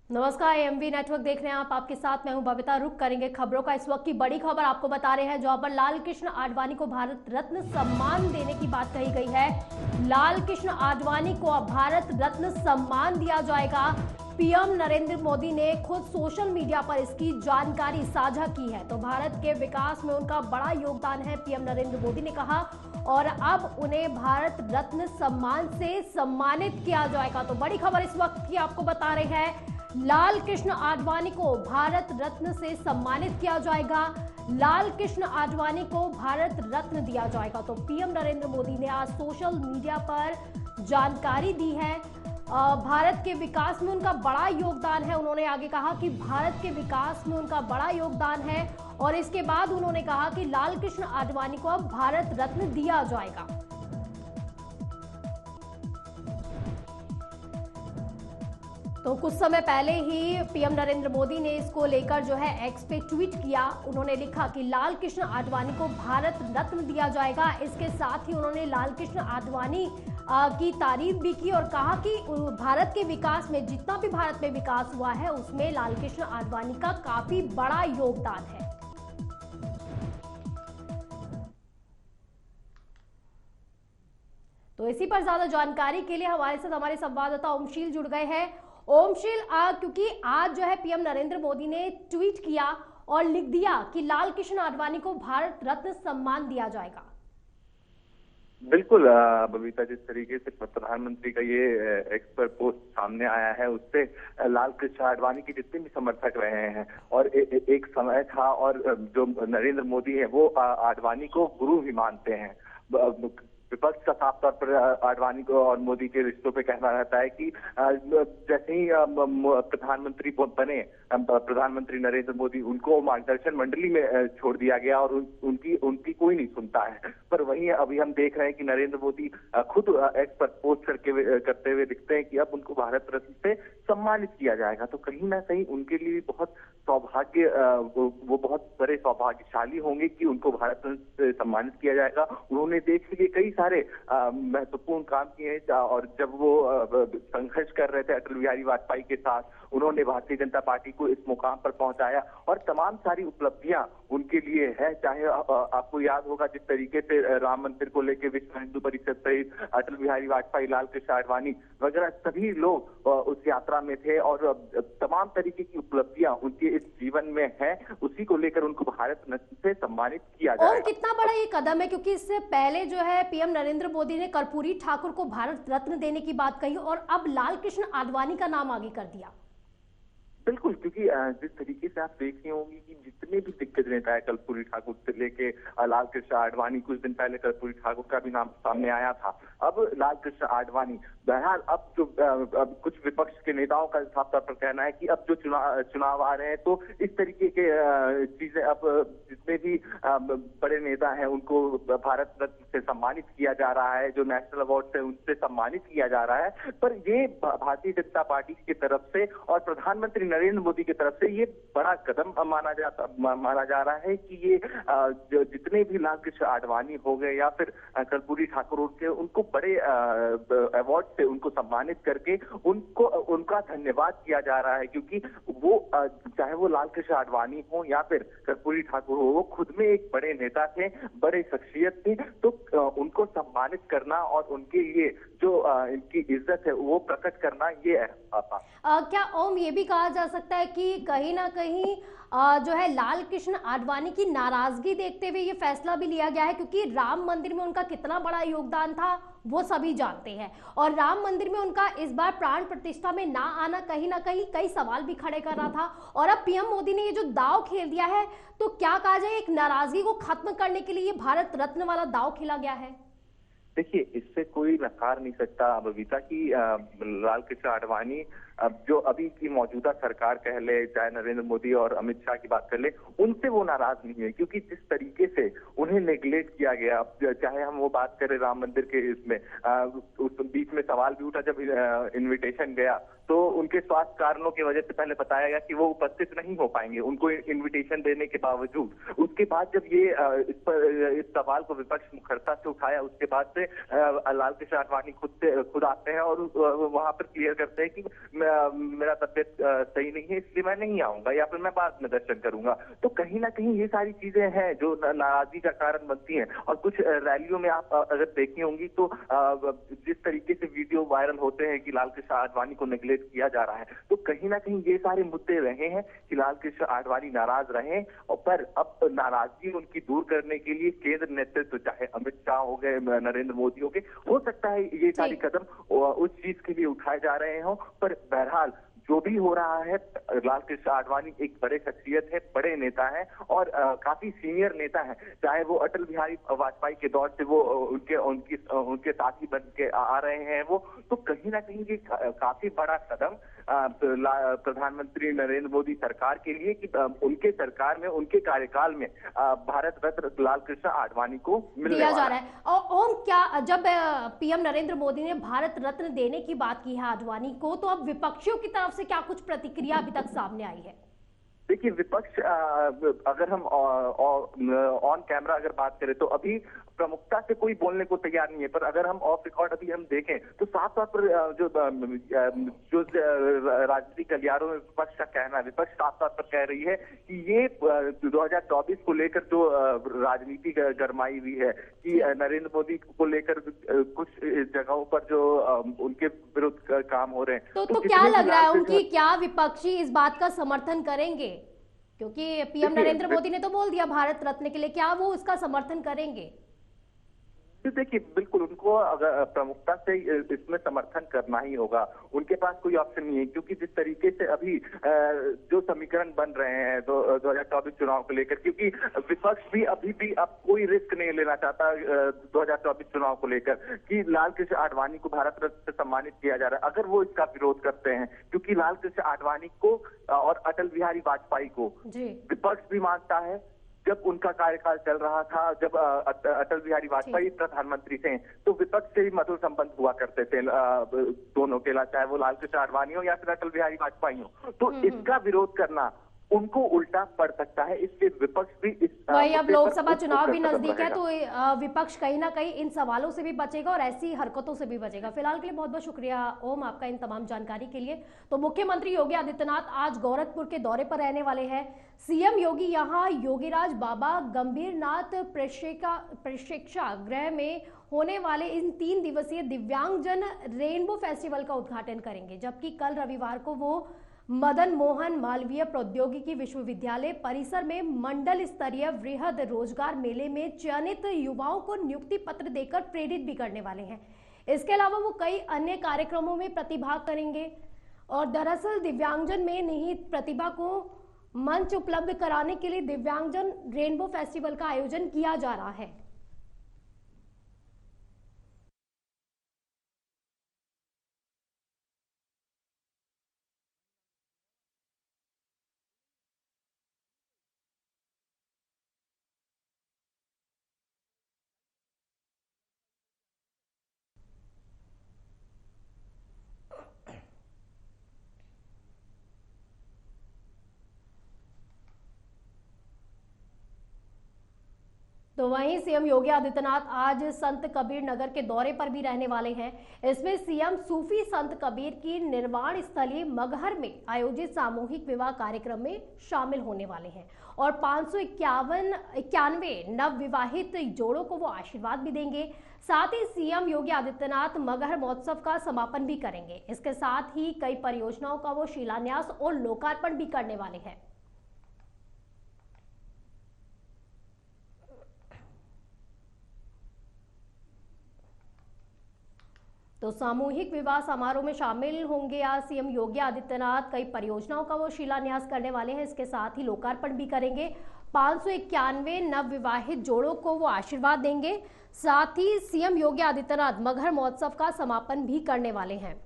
नमस्कार, MV network देख रहे हैं आप। आपके साथ मैं हूं बबीता। रुक करेंगे खबरों का। इस वक्त की बड़ी खबर आपको बता रहे हैं, जहां पर लाल कृष्ण आडवाणी को भारत रत्न सम्मान देने की बात कही गई है। लाल कृष्ण आडवाणी को अब भारत रत्न सम्मान दिया जाएगा। पीएम नरेंद्र मोदी ने खुद सोशल मीडिया पर इसकी जानकारी साझा की है। तो भारत के विकास में उनका बड़ा योगदान है, पीएम नरेंद्र मोदी ने कहा, और अब उन्हें भारत रत्न सम्मान से सम्मानित किया जाएगा। तो बड़ी खबर इस वक्त की आपको बता रहे हैं, लाल कृष्ण आडवाणी को भारत रत्न से सम्मानित किया जाएगा। लाल कृष्ण आडवाणी को भारत रत्न दिया जाएगा। तो पीएम नरेंद्र मोदी ने आज सोशल मीडिया पर जानकारी दी है। भारत के विकास में उनका बड़ा योगदान है। उन्होंने आगे कहा कि भारत के विकास में उनका बड़ा योगदान है, और इसके बाद उन्होंने कहा कि लाल कृष्ण आडवाणी को अब भारत रत्न दिया जाएगा। तो कुछ समय पहले ही पीएम नरेंद्र मोदी ने इसको लेकर जो है एक्स पे ट्वीट किया। उन्होंने लिखा कि लाल कृष्ण आडवाणी को भारत रत्न दिया जाएगा। इसके साथ ही उन्होंने लाल कृष्ण आडवाणी की तारीफ भी की और कहा कि भारत के विकास में, जितना भी भारत में विकास हुआ है, उसमें लाल कृष्ण आडवाणी का काफी बड़ा योगदान है। तो इसी पर ज्यादा जानकारी के लिए हमारे साथ हमारे संवाददाता ओमशील जुड़ गए हैं। ओमशील, क्योंकि आज जो है पीएम नरेंद्र मोदी ने ट्वीट किया और लिख दिया कि लाल कृष्ण आडवाणी को भारत रत्न सम्मान दिया जाएगा। बिल्कुल बबीता, जिस तरीके से प्रधानमंत्री का ये एक्स पर पोस्ट सामने आया है, उससे लाल कृष्ण आडवाणी के जितने भी समर्थक रहे हैं, और एक समय था, और जो नरेंद्र मोदी है वो आडवाणी को गुरु भी मानते हैं। विपक्ष का साफ तौर पर आडवाणी को और मोदी के रिश्तों पे कहना रहता है कि जैसे ही प्रधानमंत्री बने, प्रधानमंत्री नरेंद्र मोदी, उनको मार्गदर्शन मंडली में छोड़ दिया गया और उनकी कोई नहीं सुनता है। पर वहीं अभी हम देख रहे हैं कि नरेंद्र मोदी खुद एक्स पर पोस्ट करते हुए दिखते हैं कि अब उनको भारत रत्न से सम्मानित किया जाएगा। तो कहीं ना कहीं उनके लिए बहुत सौभाग्य, वो बहुत बड़े सौभाग्यशाली होंगे कि उनको भारत रत्न से सम्मानित किया जाएगा। उन्होंने देश के लिए कई सारे महत्वपूर्ण काम किए हैं, और जब वो संघर्ष कर रहे थे अटल बिहारी वाजपेयी के साथ, उन्होंने भारतीय जनता पार्टी को इस मुकाम पर पहुंचाया, और तमाम सारी उपलब्धियां उनके लिए है। चाहे आपको याद होगा जिस तरीके से राम मंदिर को लेकर विश्व हिंदू परिषद सहित अटल बिहारी वाजपेयी, लाल कृष्ण आडवाणी वगैरह सभी लोग उस यात्रा में थे, और तमाम तरीके की उपलब्धियां उनके इस जीवन में है। उसी को लेकर उनको भारत रत्न से सम्मानित किया जाएगा। और कितना बड़ा ये कदम है, क्योंकि इससे पहले जो है पीएम नरेंद्र मोदी ने कर्पूरी ठाकुर को भारत रत्न देने की बात कही, और अब लाल कृष्ण आडवाणी का नाम आगे कर दिया। बिल्कुल, क्योंकि जिस तरीके से आप देख रहे होंगे कि जितने भी दिग्गज नेता है, कर्पूरी ठाकुर से लेके लाल कृष्ण आडवाणी, कुछ दिन पहले कर्पूरी ठाकुर का भी नाम सामने आया था, अब लाल कृष्ण आडवाणी। बहरहाल अब जो अब कुछ विपक्ष के नेताओं का साफ तौर पर कहना है कि अब जो चुनाव आ रहे हैं, तो इस तरीके के चीजें, अब जितने भी बड़े नेता हैं उनको भारत रत्न से सम्मानित किया जा रहा है, जो नेशनल अवार्ड से उनसे सम्मानित किया जा रहा है। पर ये भारतीय जनता पार्टी की तरफ से और प्रधानमंत्री नरेंद्र मोदी की तरफ से ये बड़ा कदम माना जा रहा है कि ये जो जितने भी लाल कृष्ण आडवाणी हो गए या फिर कर्पूरी ठाकुर, उनको बड़े अवार्ड से उनको सम्मानित करके उनका धन्यवाद किया जा रहा है। क्योंकि वो चाहे वो लाल कृष्ण आडवाणी हो या फिर कर्पूरी ठाकुर हो, वो खुद में एक बड़े नेता थे, बड़े शख्सियत थे। तो उनको सम्मानित करना और उनके लिए जो इनकी इज्जत है वो प्रकट करना, ये है। क्या ओम, ये भी कहा जा सकता है कि कहीं ना कहीं जो है लाल कृष्ण आडवाणी की नाराजगी देखते हुए ये फैसला भी लिया गया है, क्योंकि राम मंदिर में उनका कितना बड़ा योगदान था वो सभी जानते हैं, और राम मंदिर में उनका इस बार प्राण प्रतिष्ठा में ना आना कहीं ना कहीं कई सवाल भी खड़े कर रहा था। और अब पीएम मोदी ने ये जो दाव खेल दिया है, तो क्या कहा जाए, एक नाराजगी को खत्म करने के लिए ये भारत रत्न वाला दाव खेला गया है। देखिए, इससे कोई नकार नहीं सकता बबीता की लाल कृष्ण आडवाणी, अब जो अभी की मौजूदा सरकार कह ले, चाहे नरेंद्र मोदी और अमित शाह की बात कर ले, उनसे वो नाराज नहीं है। क्योंकि जिस तरीके से उन्हें नेग्लेक्ट किया गया, चाहे हम वो बात करें राम मंदिर के इसमें, उस बीच में सवाल भी उठा जब इनविटेशन गया, तो उनके स्वास्थ्य कारणों की वजह से पहले बताया गया कि वो उपस्थित नहीं हो पाएंगे, उनको इनविटेशन देने के बावजूद। उसके बाद जब ये इस सवाल को विपक्ष मुखरता से उठाया, उसके बाद से लाल कृष्ण आडवाणी खुद आते हैं और वहां पर क्लियर करते हैं कि मेरा तबियत सही नहीं है इसलिए मैं नहीं आऊंगा, या फिर मैं बाद में दर्शन करूंगा। तो कहीं ना कहीं ये सारी चीजें हैं जो नाराजगी का कारण बनती हैं। और कुछ रैलियों में आप अगर देखी होंगी तो जिस तरीके से वीडियो वायरल होते हैं कि लाल कृष्ण आडवाणी को नेग्लेक्ट किया जा रहा है, तो कहीं ना कहीं ये सारे मुद्दे रहे हैं कि लाल कृष्ण आडवाणी नाराज रहे। और पर अब नाराजगी उनकी दूर करने के लिए केंद्र नेतृत्व, चाहे अमित शाह हो गए, नरेंद्र मोदी हो गए, हो सकता है ये सारी कदम उस चीज के लिए उठाए जा रहे हों। पर बहरहाल जो भी हो रहा है, लाल कृष्ण आडवाणी एक बड़े शख्सियत है, बड़े नेता है और काफी सीनियर नेता है। चाहे वो अटल बिहारी वाजपेयी के दौर से वो उनके साथी बन के आ रहे हैं वो, तो कहीं ना कहीं ये काफी बड़ा कदम प्रधानमंत्री नरेंद्र मोदी सरकार के लिए कि उनके सरकार में, उनके कार्यकाल में भारत रत्न लाल कृष्ण आडवाणी को मिलने जा रहा है। और ओम, क्या जब पीएम नरेंद्र मोदी ने भारत रत्न देने की बात की है आडवाणी को, तो अब विपक्षियों की तरफ से क्या कुछ प्रतिक्रिया अभी तक सामने आई है? देखिए, विपक्ष अगर हम ऑन कैमरा अगर बात करें तो अभी प्रमुखता से कोई बोलने को तैयार नहीं है। पर अगर हम ऑफ रिकॉर्ड अभी हम देखें तो साफ तौर पर जो राजनीतिक गलियारों में विपक्ष का कहना है, विपक्ष साफ तौर पर कह रही है कि ये 2024 को लेकर जो राजनीति गरमाई हुई है कि नरेंद्र मोदी को लेकर कुछ जगहों पर जो उनके विरुद्ध काम हो रहे हैं, तो क्या लग रहा है उनकी, क्या विपक्षी इस बात का समर्थन करेंगे? क्योंकि पीएम नरेंद्र मोदी ने तो बोल दिया भारत रत्न के लिए, क्या वो इसका समर्थन करेंगे? देखिए, बिल्कुल उनको अगर प्रमुखता से इसमें समर्थन करना ही होगा, उनके पास कोई ऑप्शन नहीं है। क्योंकि जिस तरीके से अभी जो समीकरण बन रहे हैं 2024 चुनाव को लेकर, क्योंकि विपक्ष भी अभी भी अब कोई रिस्क नहीं लेना चाहता 2024 चुनाव को लेकर कि लाल कृष्ण आडवाणी को भारत रत्न से सम्मानित किया जा रहा है। अगर वो इसका विरोध करते हैं, क्योंकि लाल कृष्ण आडवाणी को और अटल बिहारी वाजपेयी को विपक्ष भी मानता है। जब उनका कार्यकाल चल रहा था, जब अटल बिहारी वाजपेयी प्रधानमंत्री थे, तो विपक्ष से ही मधुर संबंध हुआ करते थे दोनों के, चाहे वो लाल कृष्ण आडवाणी हो या फिर अटल बिहारी वाजपेयी हो। तो इसका विरोध करना उनको उल्टा पड़ सकता है, इससे विपक्ष भी इस वही अब लोकसभा चुनाव भी नजदीक है, तो विपक्ष कहीं ना कहीं इन सवालों से भी बचेगा और ऐसी हरकतों से भी बचेगा। फिलहाल के लिए बहुत बहुत शुक्रिया ओम आपका इन तमाम जानकारी के लिए। तो मुख्यमंत्री योगी आदित्यनाथ आज गोरखपुर के दौरे पर रहने वाले हैं। सीएम योगी यहां योगीराज बाबा गंभीरनाथ प्रेक्षागृह में होने वाले इन 3 दिवसीय दिव्यांगजन रेनबो फेस्टिवल का उद्घाटन करेंगे, जबकि कल रविवार को वो मदन मोहन मालवीय प्रौद्योगिकी विश्वविद्यालय परिसर में मंडल स्तरीय वृहद रोजगार मेले में चयनित युवाओं को नियुक्ति पत्र देकर प्रेरित भी करने वाले हैं। इसके अलावा वो कई अन्य कार्यक्रमों में प्रतिभाग करेंगे। और दरअसल दिव्यांगजन में निहित प्रतिभा को मंच उपलब्ध कराने के लिए दिव्यांगजन रेनबो फेस्टिवल का आयोजन किया जा रहा है। तो वहीं सीएम योगी आदित्यनाथ आज संत कबीर नगर के दौरे पर भी रहने वाले हैं। इसमें सीएम सूफी संत कबीर की निर्वाण स्थली मगहर में आयोजित सामूहिक विवाह कार्यक्रम में शामिल होने वाले हैं और 591 नव विवाहित जोड़ों को वो आशीर्वाद भी देंगे। साथ ही सीएम योगी आदित्यनाथ मगहर महोत्सव का समापन भी करेंगे। इसके साथ ही कई परियोजनाओं का वो शिलान्यास और लोकार्पण भी करने वाले हैं। तो सामूहिक विवाह समारोह में शामिल होंगे आज सीएम योगी आदित्यनाथ। कई परियोजनाओं का वो शिलान्यास करने वाले हैं, इसके साथ ही लोकार्पण भी करेंगे। 591 नव विवाहित जोड़ों को वो आशीर्वाद देंगे। साथ ही सीएम योगी आदित्यनाथ मगहर महोत्सव का समापन भी करने वाले हैं।